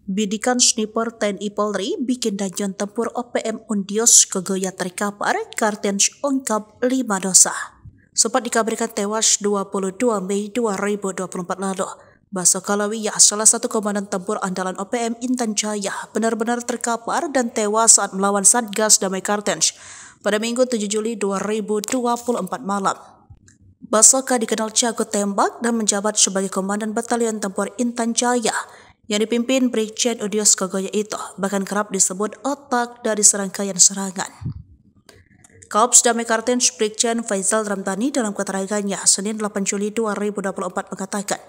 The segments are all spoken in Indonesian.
Bidikan sniper TNI Polri bikin danjon tempur OPM Undios kegoyah terkapar, Kartens ungkap 5 dosa. Sempat dikabarkan tewas 22 Mei 2024 lalu. Basoka Lawiyah, salah satu komandan tempur andalan OPM Intan Jaya, benar-benar terkapar dan tewas saat melawan Satgas Damai Kartens pada Minggu 7 Juli 2024 malam. Basoka dikenal jago tembak dan menjabat sebagai komandan batalion tempur Intan Jaya yang dipimpin Brigjen Undios kegoyah itu, bahkan kerap disebut otak dari serangkaian serangan. Korps Damai Kartens Brigjen Faisal Ramdhani dalam keterangannya Senin 8 Juli 2024 mengatakan,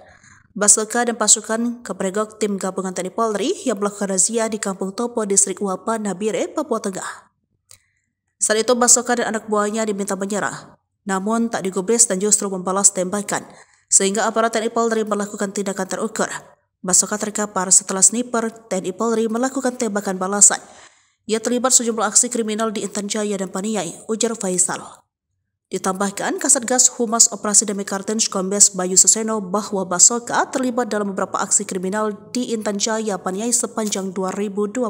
Basoka dan pasukan kepregok tim gabungan TNI Polri yang melakukan razia di Kampung Topo, Distrik Uapa, Nabire, Papua Tengah. Saat itu Basoka dan anak buahnya diminta menyerah, namun tak digubris dan justru membalas tembakan, sehingga aparat TNI Polri melakukan tindakan terukur. Basoka terkapar setelah sniper TNI Polri melakukan tembakan balasan. Ia terlibat sejumlah aksi kriminal di Intan Jaya dan Paniai, ujar Faisal. Ditambahkan, Kasatgas Humas Operasi Damai Kartens Kombes Bayu Seseno bahwa Basoka terlibat dalam beberapa aksi kriminal di Intan Jaya, Paniai sepanjang 2024.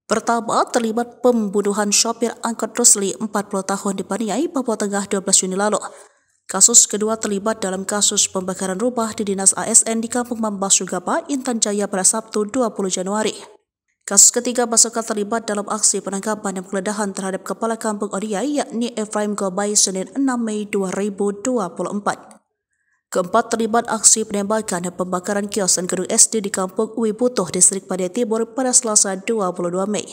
Pertama, terlibat pembunuhan sopir angkot Rusli 40 tahun di Paniai, Papua Tengah 12 Juni lalu. Kasus kedua terlibat dalam kasus pembakaran rumah di Dinas ASN di Kampung Mambas Sugapa, Intan Jaya pada Sabtu 20 Januari. Kasus ketiga, Basoka terlibat dalam aksi penangkapan dan penggeledahan terhadap kepala kampung Odiai yakni Ephraim Gobay Senin 6 Mei 2024. Keempat, terlibat aksi penembakan dan pembakaran kios dan gedung SD di Kampung Uwi Butuh, Distrik Padai Timur pada Selasa 22 Mei.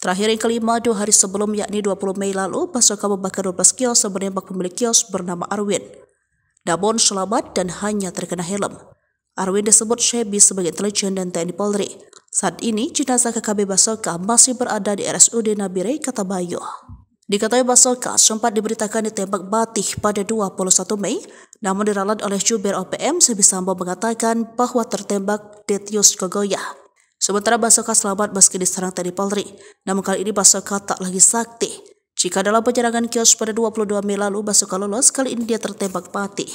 Terakhir yang kelima, 2 hari sebelum yakni 20 Mei lalu, Basoka membakar 12 kios dan menembak pemilik kios bernama Arwin. Namun selamat dan hanya terkena helm. Arwin disebut Shebi sebagai intelijen dan TNI Polri. Saat ini, jenazah KKB Basoka masih berada di RSUD Nabire, kata Bayu. Diketahui Basoka sempat diberitakan ditembak Batih pada 21 Mei, namun diralat oleh Jubir OPM Sebi Sambo mengatakan bahwa tertembak Detius kegoyah. Sementara Basoka selamat meski diserang TNI Polri, namun kali ini Basoka tak lagi sakti. Jika dalam penyerangan kios pada 22 Mei lalu Basoka lolos, kali ini dia tertembak mati.